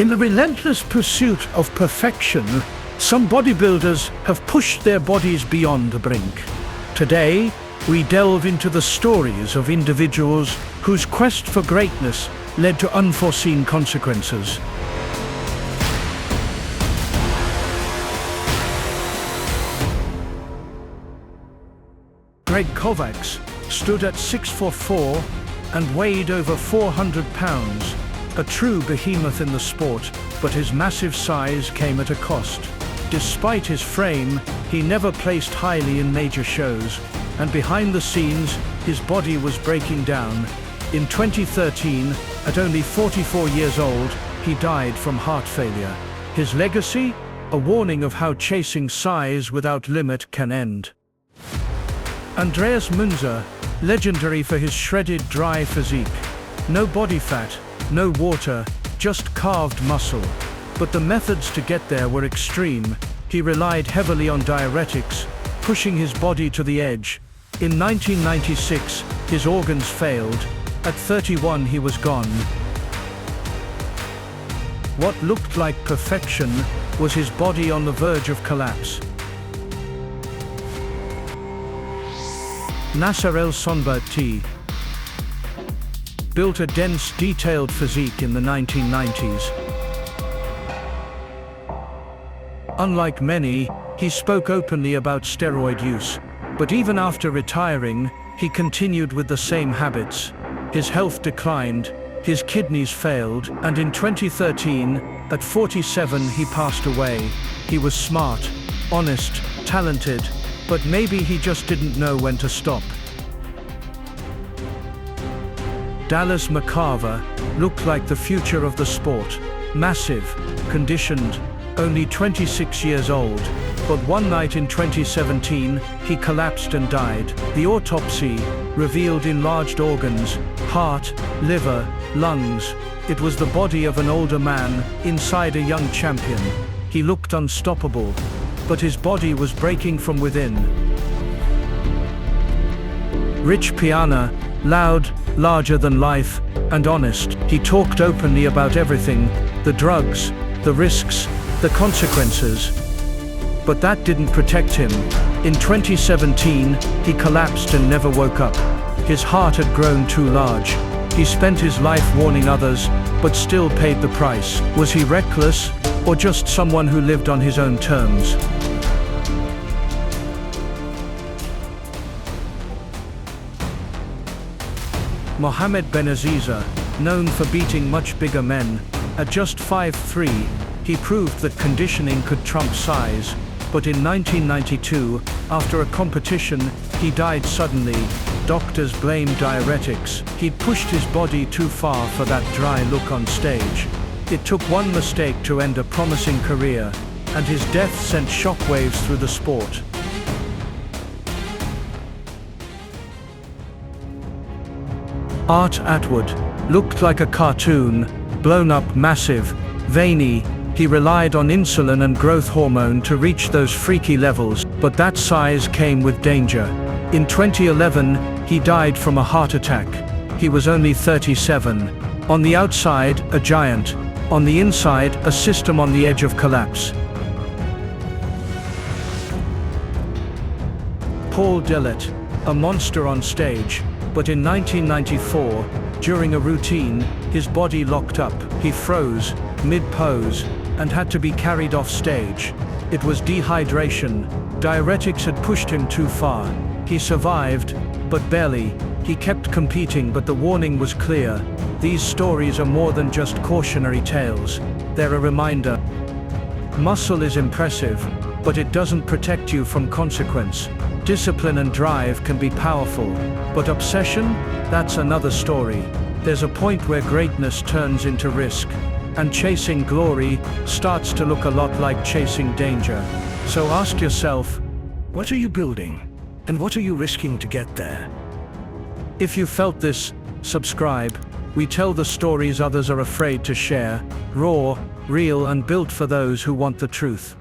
In the relentless pursuit of perfection, some bodybuilders have pushed their bodies beyond the brink. Today, we delve into the stories of individuals whose quest for greatness led to unforeseen consequences. Greg Kovacs stood at 6'4" and weighed over 400 pounds, a true behemoth in the sport, but his massive size came at a cost. Despite his frame, he never placed highly in major shows, and behind the scenes, his body was breaking down. In 2013, at only 44 years old, he died from heart failure. His legacy? A warning of how chasing size without limit can end. Andreas Munzer, legendary for his shredded, dry physique. No body fat, no water, just carved muscle. But the methods to get there were extreme. He relied heavily on diuretics, pushing his body to the edge. In 1996, his organs failed. At 31, he was gone. What looked like perfection was his body on the verge of collapse. Nasser El-Sonbaty built a dense, detailed physique in the 1990s. Unlike many, he spoke openly about steroid use, but even after retiring, he continued with the same habits. His health declined, his kidneys failed, and in 2013, at 47, he passed away. He was smart, honest, talented, but maybe he just didn't know when to stop. Dallas McCarver looked like the future of the sport. Massive, conditioned, only 26 years old. But one night in 2017, he collapsed and died. The autopsy revealed enlarged organs, heart, liver, lungs. It was the body of an older man inside a young champion. He looked unstoppable, but his body was breaking from within. Rich Piana, loud, larger than life, and honest, he talked openly about everything, the drugs, the risks, the consequences. But that didn't protect him. In 2017, he collapsed and never woke up. His heart had grown too large. He spent his life warning others, but still paid the price. Was he reckless, or just someone who lived on his own terms? Mohamed Benaziza, known for beating much bigger men, at just 5'3", he proved that conditioning could trump size. But in 1992, after a competition, he died suddenly. Doctors blamed diuretics. He'd pushed his body too far for that dry look on stage. It took one mistake to end a promising career, and his death sent shockwaves through the sport. Art Atwood looked like a cartoon, blown up, massive, veiny. He relied on insulin and growth hormone to reach those freaky levels, but that size came with danger. In 2011, he died from a heart attack. He was only 37. On the outside, a giant. On the inside, a system on the edge of collapse. Paul Dillett, a monster on stage. But in 1994, during a routine, his body locked up. He froze, mid-pose, and had to be carried off stage. It was dehydration. Diuretics had pushed him too far. He survived, but barely. He kept competing, but the warning was clear. These stories are more than just cautionary tales. They're a reminder. Muscle is impressive, but it doesn't protect you from consequence. Discipline and drive can be powerful, but obsession? That's another story. There's a point where greatness turns into risk, and chasing glory starts to look a lot like chasing danger. So ask yourself, what are you building? And what are you risking to get there? If you felt this, subscribe. We tell the stories others are afraid to share, raw, real, and built for those who want the truth.